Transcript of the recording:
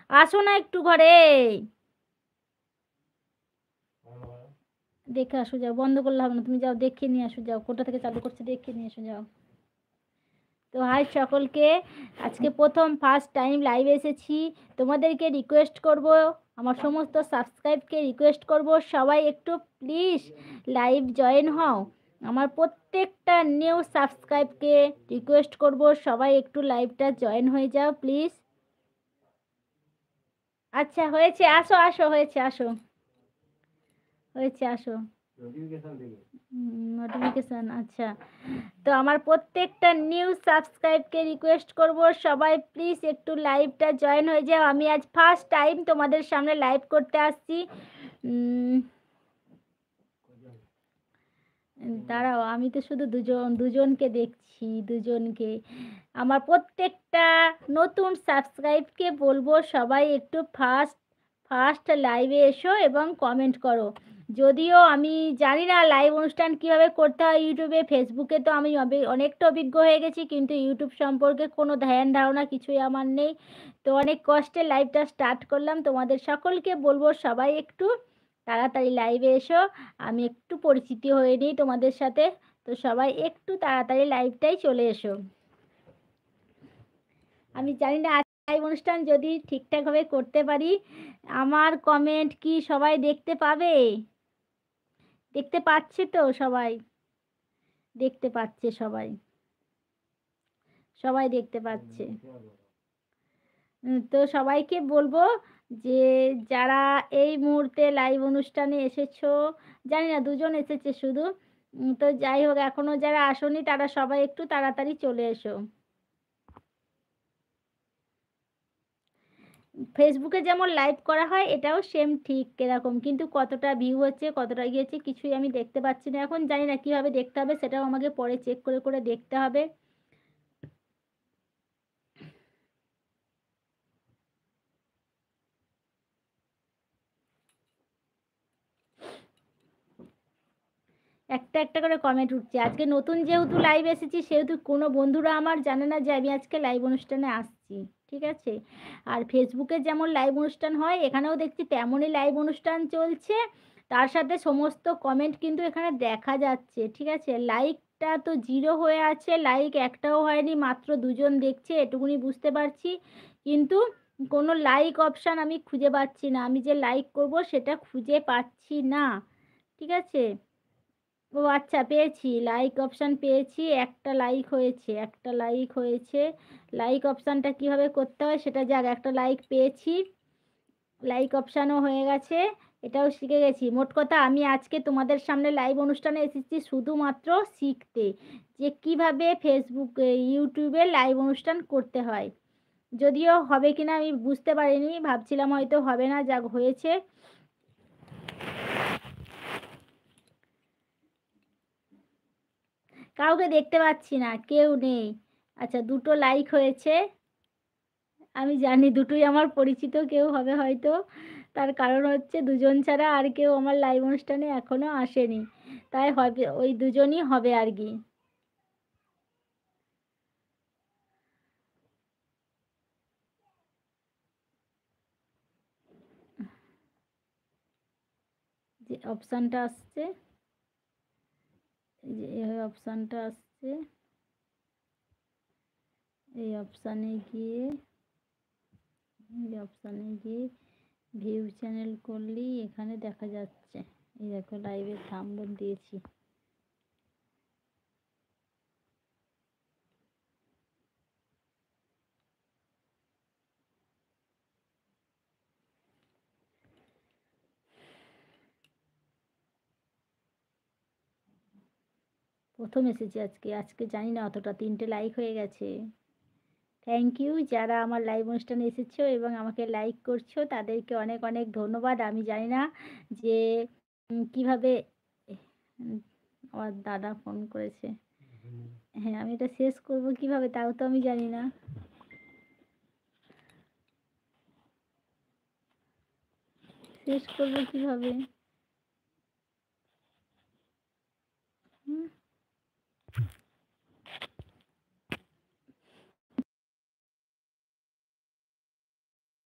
আসো না একটু ঘরে। দেখে আসো যাও, বন্ধ করলে হবে না, তুমি যাও দেখে নিয়ে আসো, যাও কোথা থেকে চালু করছে দেখে নিয়ে এসো যাও। তো হাই সকলকে, আজকে প্রথম ফার্স্ট টাইম লাইভে এসেছি। তোমাদেরকে রিকোয়েস্ট করব, আমার সমস্ত সাবস্ক্রাইবকে রিকোয়েস্ট করব, সবাই একটু প্লিজ লাইভ জয়েন হও। আমার প্রত্যেকটা নিউ সাবস্ক্রাইবকে রিকোয়েস্ট করব, সবাই একটু লাইভটা জয়েন হয়ে যাও প্লিজ। আচ্ছা হয়েছে, আসো আসো, হয়েছে, আসো, হয়েছে, আসো। নোটিফিকেশন, আচ্ছা। তো আমার প্রত্যেকটা নিউ সাবস্ক্রাইবকে রিকোয়েস্ট করব, সবাই প্লিজ একটু লাইভটা জয়েন হয়ে যাও। আমি আজ ফার্স্ট টাইম তোমাদের সামনে লাইভ করতে আসছি। দাঁড়াও, আমি তো শুধু দুজনকে দেখছি, দুজনকে। আমার প্রত্যেকটা নতুন সাবস্ক্রাইবকে বলবো, সবাই একটু ফার্স্ট ফার্স্ট লাইভে এসো এবং কমেন্ট করো। যদিও আমি জানি না লাইভ অনুষ্ঠান কিভাবে করতে হয় ইউটিউবে, ফেসবুকে তো আমি অনেকটা অভিজ্ঞ হয়ে গেছি, কিন্তু ইউটিউব সম্পর্কে কোনো ধ্যান ধারণা কিছুই আমার নেই। তো অনেক কষ্টে লাইভটা স্টার্ট করলাম। তোমাদের সকলকে বলবো, সবাই একটু তাড়াতাড়ি লাইভে এসো, আমি একটু পরিচিতি হয়ে নিই তোমাদের সাথে। তো সবাই একটু তাড়াতাড়ি লাইভটাই চলে এসো। আমি জানি না আজ লাইভ অনুষ্ঠান যদি ঠিকঠাকভাবে করতে পারি, আমার কমেন্ট কি সবাই দেখতে পাবে? দেখতে পাচ্ছে তো সবাই? দেখতে পাচ্ছে সবাই, সবাই দেখতে পাচ্ছে। তো সবাইকে বলবো যে যারা এই মুহূর্তে লাইভ অনুষ্ঠানে এসেছো, জানি না দুজন এসেছে শুধু, তো যাই হোক, এখনো যারা আসোনি তারা সবাই একটু তাড়াতাড়ি চলে এসো। ফেসবুকে যেমন লাইভ করা হয় এটাও সেম ঠিক এরকম, কিন্তু কতটা ভিউ হচ্ছে কতটা গিয়েছে কিছুই আমি দেখতে পাচ্ছি না এখন। জানি না কিভাবে দেখতে হবে, সেটাও আমাকে পরে চেক করে করে দেখতে হবে। একটা একটা করে কমেন্ট উঠছে। আজকে নতুন যেহেতু লাইভ এসেছি, সেহেতু কোনো বন্ধুরা আমার জানে না যে আমি আজকে লাইভ অনুষ্ঠানে আসছি, ঠিক আছে? আর ফেসবুকে যেমন লাইভ অনুষ্ঠান হয়, এখানেও দেখছি তেমনই লাইভ অনুষ্ঠান চলছে। তার সাথে সমস্ত কমেন্ট কিন্তু এখানে দেখা যাচ্ছে, ঠিক আছে? লাইকটা তো জিরো হয়ে আছে, লাইক একটাও হয়নি, মাত্র দুজন দেখছে, এটুকুনি বুঝতে পারছি। কিন্তু কোনো লাইক অপশান আমি খুঁজে পাচ্ছি না, আমি যে লাইক করব সেটা খুঁজে পাচ্ছি না, ঠিক আছে? ও আচ্ছা, পেয়েছি, লাইক অপশান পেয়েছি, একটা লাইক হয়েছে, একটা লাইক হয়েছে। লাইক অপশানটা কীভাবে করতে হয় সেটা, যাক একটা লাইক পেয়েছি, লাইক অপশানও হয়ে গেছে, এটাও শিখে গেছি। মোট কথা আমি আজকে তোমাদের সামনে লাইভ অনুষ্ঠানে এসেছি শুধুমাত্র শিখতে, যে কিভাবে ফেসবুক ইউটিউবে লাইভ অনুষ্ঠান করতে হয়। যদিও হবে কিনা আমি বুঝতে পারিনি, ভাবছিলাম হয়তো হবে না, যাক হয়েছে। কাউকে দেখতে পাচ্ছি না, কেউ নেই। আচ্ছা, দুটো লাইক হয়েছে, আমি জানি দুটোই আমার পরিচিত কেউ হবে হয়তো। তার কারণ হচ্ছে দুজন ছাড়া আর কেউ আমার লাইভ অনুষ্ঠানে এখনো আসেনি, তাই হবে ওই দুজনই হবে আর কি। যে অপশানটা আসছে, এই যে এই অপশানটা আসছে, এই অপশানে গিয়ে, এই অপশানে গিয়ে ভিউ চ্যানেল করলেই এখানে দেখা যাচ্ছে। এই দেখো লাইভের থাম্বনেল দিয়েছি। প্রথম এসেছি আজকে, আজকে জানি না অতটা, 3টে লাইক হয়ে গেছে। থ্যাংক ইউ যারা আমার লাইভ অনুষ্ঠানে এসেছো এবং আমাকে লাইক করছো, তাদেরকে অনেক অনেক ধন্যবাদ। আমি জানি না যে কিভাবে, উম, আমার দাদা ফোন করেছে। হ্যাঁ, আমি এটা শেষ করব কিভাবে তাও তো আমি জানি না। শেষ করব কিভাবে?